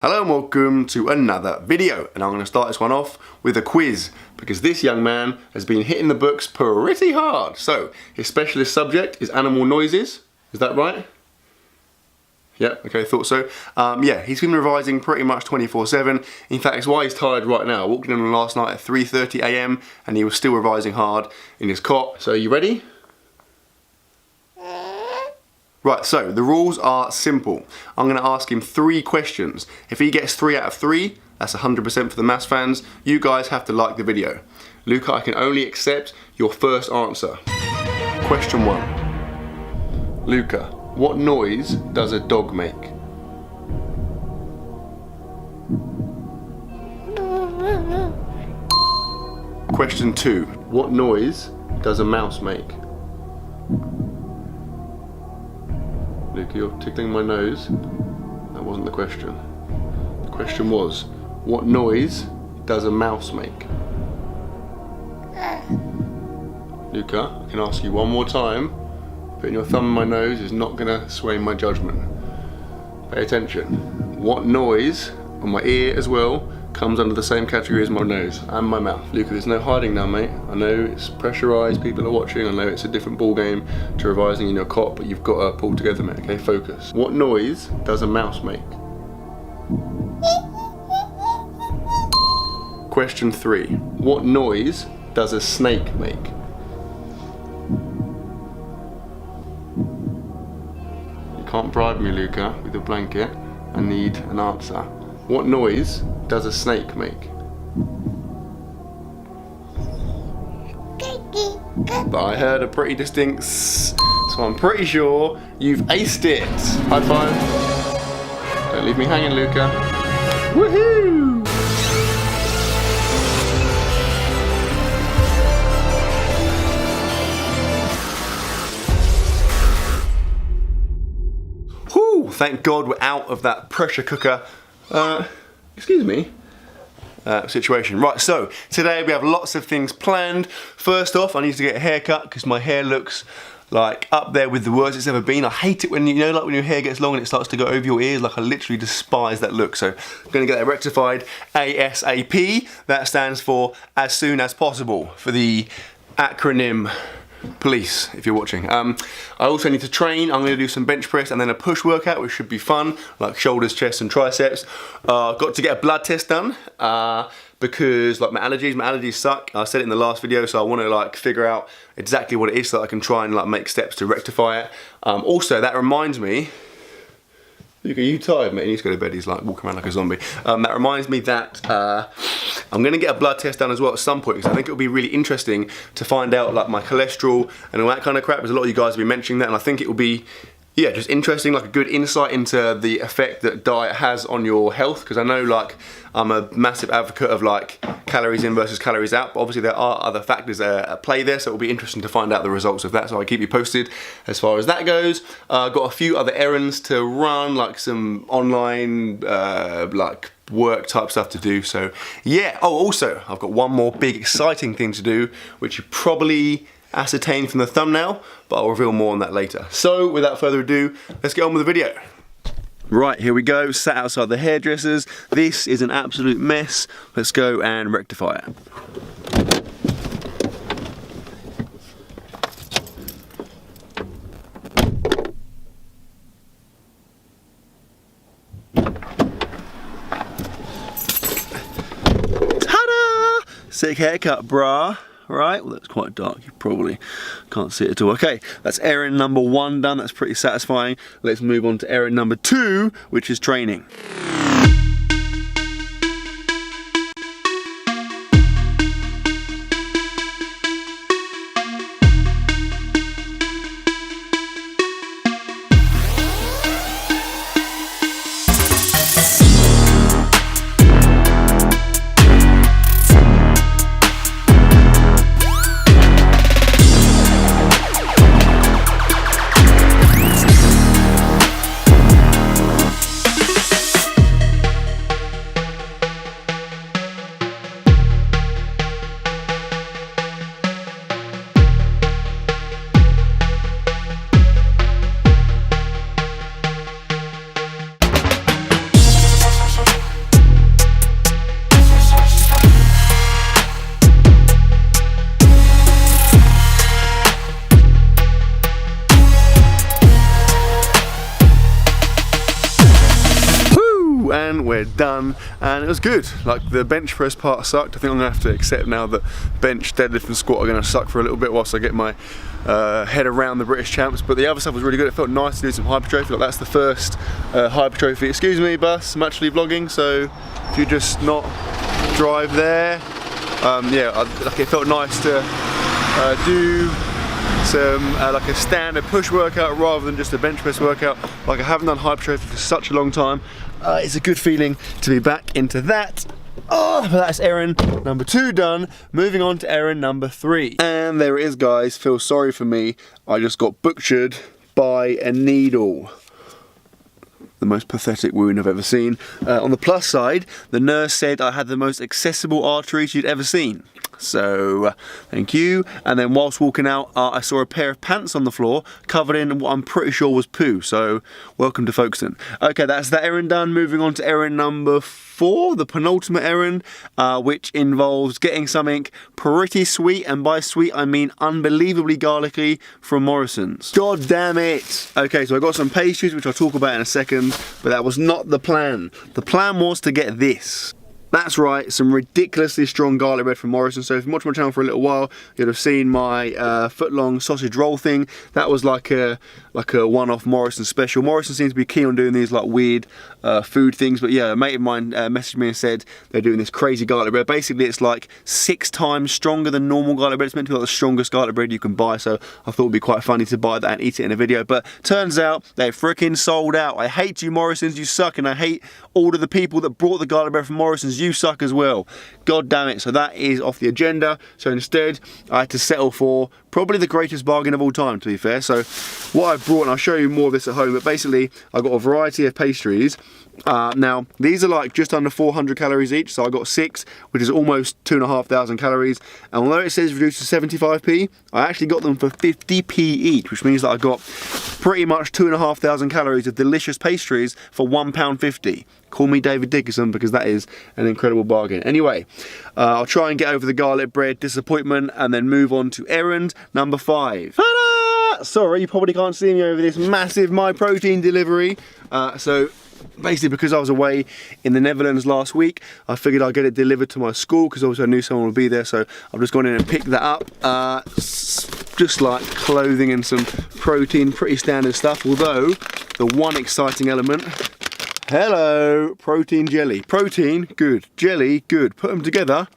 Hello and welcome to another video, and I'm going to start this one off with a quiz because this young man has been hitting the books pretty hard. So his specialist subject is animal noises, is that right? Yeah, okay, thought so. Yeah, he's been revising pretty much 24/7. In fact, it's why he's tired right now. I walked in on him last night at 3:30 AM and he was still revising hard in his cot. So are you ready? Right, so the rules are simple. I'm going to ask him 3 questions. If he gets 3 out of 3, that's 100% for the maths fans. You guys have to like the video. Luca, I can only accept your first answer. Question 1. Luca, what noise does a dog make? Question 2. What noise does a mouse make? Luca, you're tickling my nose. That wasn't the question. The question was, what noise does a mouse make? Luca, I can ask you one more time. Putting your thumb in my nose is not gonna sway my judgment. Pay attention. What noise, on my ear as well, comes under the same category as my nose and my mouth? Luca, there's no hiding now, mate. I know it's pressurised, people are watching, I know it's a different ball game to revising in your cot, but you've got to pull together, mate, okay? Focus. What noise does a mouse make? Question 3. What noise does a snake make? You can't bribe me, Luca, with a blanket. I need an answer. What noise does a snake make? But I heard a pretty distinct so I'm pretty sure you've aced it. High five. Don't leave me hanging, Luca. Woohoo! Whew, thank God we're out of that pressure cooker excuse me, situation. Right, so today we have lots of things planned. First off, I need to get a haircut because my hair looks like up there with the worst it's ever been. I hate it when, you know, like when your hair gets long and it starts to go over your ears. Like, I literally despise that look. So I'm gonna get that rectified ASAP. That stands for as soon as possible for the acronym police, if you're watching. I also need to train. I'm going to do some bench press and then a push workout, which should be fun, like shoulders, chest and triceps. Got to get a blood test done because like my allergies suck. I said it in the last video, so I want to like figure out exactly what it is so that I can try and like make steps to rectify it. Also, that reminds me, Luca, are you tired, mate? He needs to go to bed. He's like walking around like a zombie. That reminds me that I'm gonna get a blood test done as well at some point, because I think it'll be really interesting to find out like my cholesterol and all that kind of crap. There's a lot of you guys have been mentioning that, and I think it will be, yeah, just interesting, like a good insight into the effect that diet has on your health, because I know like I'm a massive advocate of like calories in versus calories out, but obviously there are other factors at play there, so it'll be interesting to find out the results of that, so I'll keep you posted as far as that goes. Got a few other errands to run, like some online like work type stuff to do, so yeah. Oh, also I've got one more big exciting thing to do, which you probably ascertained from the thumbnail, but I'll reveal more on that later. So without further ado, let's get on with the video. Right, here we go, sat outside the hairdressers. This is an absolute mess. Let's go and rectify it. Ta-da! Sick haircut, brah. Right, well that's quite dark, you probably can't see it at all. Okay, that's errand number 1 done, that's pretty satisfying. Let's move on to errand number 2, which is training. and we're done. And it was good. Like, the bench press part sucked. I think I'm gonna have to accept now that bench, deadlift and squat are gonna suck for a little bit whilst I get my head around the British champs. But the other stuff was really good. It felt nice to do some hypertrophy. Like, that's the first hypertrophy. Excuse me, bus, I'm actually vlogging, so if you just not drive there. Yeah, like, it felt nice to do some like a standard push workout rather than just a bench press workout. Like, I haven't done hypertrophy for such a long time. It's a good feeling to be back into that. Oh, but that's errand number 2 done. Moving on to errand number 3. And there it is, guys. Feel sorry for me. I just got butchered by a needle. The most pathetic wound I've ever seen. On the plus side, the nurse said I had the most accessible artery she'd ever seen. So, thank you. And then whilst walking out, I saw a pair of pants on the floor covered in what I'm pretty sure was poo. So, welcome to Folkestone. Okay, that's that errand done. Moving on to errand number 4, the penultimate errand, which involves getting something pretty sweet, and by sweet I mean unbelievably garlicky, from Morrison's. God damn it! Okay, so I got some pastries, which I'll talk about in a second, but that was not the plan. The plan was to get this. That's right, some ridiculously strong garlic bread from Morrison. So if you've watched my channel for a little while, you'd have seen my foot-long sausage roll thing. That was like a one-off Morrison special. Morrison seems to be keen on doing these like weird food things, but yeah, a mate of mine messaged me and said they're doing this crazy garlic bread. Basically, it's like 6 times stronger than normal garlic bread. It's meant to be like the strongest garlic bread you can buy, so I thought it would be quite funny to buy that and eat it in a video. But turns out they freaking sold out. I hate you, Morrisons, you suck, and I hate all of the people that brought the garlic bread from Morrison's. You suck as well. God damn it. So that is off the agenda. So instead, I had to settle for probably the greatest bargain of all time, to be fair. So what I've brought, and I'll show you more of this at home, but basically I got a variety of pastries. Now these are like just under 400 calories each, so I got 6, which is almost 2,500 calories. And although it says reduced to 75p, I actually got them for 50p each, which means that I got pretty much 2,500 calories of delicious pastries for £1.50. Call me David Dickinson, because that is an incredible bargain. Anyway, I'll try and get over the garlic bread disappointment and then move on to errand number 5. Ta-da! Sorry, you probably can't see me over this massive Myprotein delivery. So basically, because I was away in the Netherlands last week, I figured I'd get it delivered to my school, because obviously I knew someone would be there, so I've just gone in and picked that up. Just like clothing and some protein, pretty standard stuff, although the one exciting element, hello, protein jelly. Protein, good. Jelly, good. Put them together,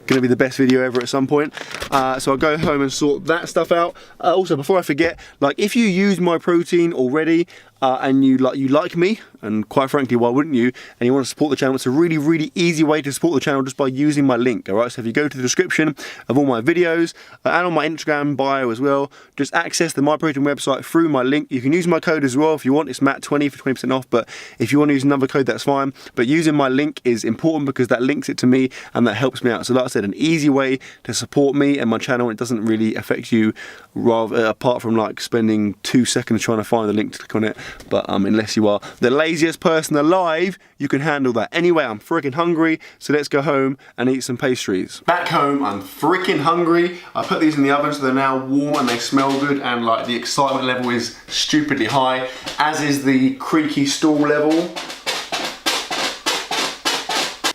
gonna be the best video ever at some point. So I'll go home and sort that stuff out. Also, before I forget, like, if you use Myprotein already and you like me, and quite frankly, why wouldn't you, and you want to support the channel, it's a really, really easy way to support the channel just by using my link. Alright, so if you go to the description of all my videos and on my Instagram bio as well, just access the Myprotein website through my link. You can use my code as well if you want. It's Matt20 for 20% off, but if you want to use another code, that's fine. But using my link is important because that links it to me and that helps me out. So like I said, an easy way to support me and my channel. It doesn't really affect you, rather apart from like spending 2 seconds trying to find the link to click on it. But unless you are the laziest person alive, you can handle that. Anyway, I'm freaking hungry, so let's go home and eat some pastries. Back home, I'm freaking hungry. I put these in the oven so they're now warm and they smell good, and like the excitement level is stupidly high, as is the creaky stool level.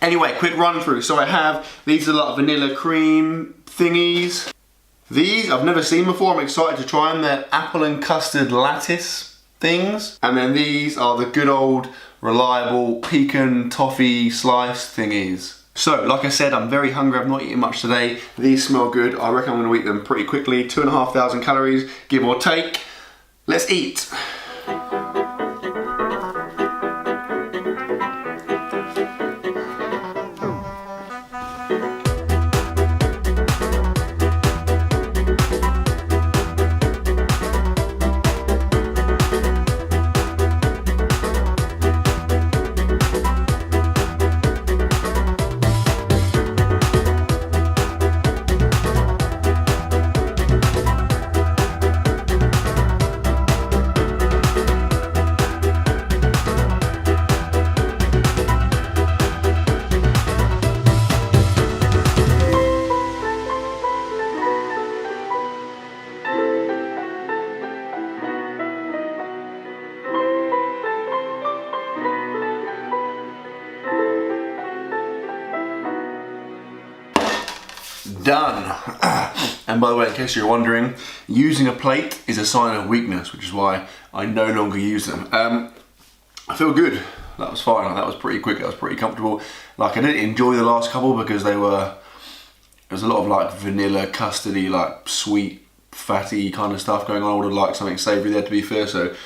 Anyway, quick run through. So I have, these are like vanilla cream thingies. These I've never seen before, I'm excited to try them. They're apple and custard lattice things. And then these are the good old reliable pecan toffee slice thingies. So like I said, I'm very hungry, I've not eaten much today. These smell good, I reckon I'm going to eat them pretty quickly. 2,500 calories, give or take. Let's eat. done. And by the way, in case you're wondering, using a plate is a sign of weakness, which is why I no longer use them. I feel good. That was fine. That was pretty quick. That was pretty comfortable. Like, I didn't enjoy the last couple because there was a lot of like vanilla, custardy, like sweet, fatty kind of stuff going on. I would have liked something savoury there, to be fair. So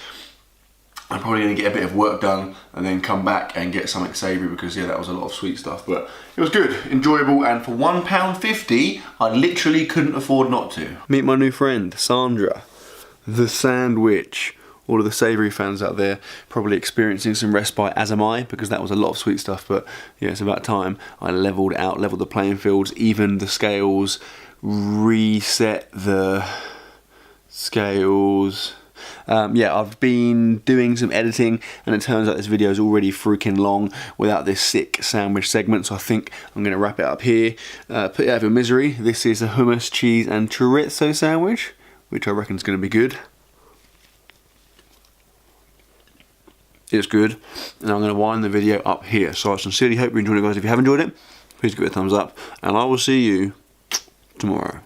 I'm probably going to get a bit of work done and then come back and get something savoury because, yeah, that was a lot of sweet stuff. But it was good, enjoyable, and for £1.50, I literally couldn't afford not to. Meet my new friend, Sandra, the sandwich. All of the savoury fans out there probably experiencing some respite, as am I, because that was a lot of sweet stuff. But yeah, it's about time I leveled the playing fields, evened the scales, reset the scales. Yeah, I've been doing some editing and it turns out this video is already freaking long without this sick sandwich segment, so I think I'm going to wrap it up here. Put it out of your misery. This is a hummus, cheese and chorizo sandwich, which I reckon is going to be good. It's good, and I'm going to wind the video up here. So I sincerely hope you enjoyed it, guys. If you have enjoyed it, please give it a thumbs up, and I will see you tomorrow.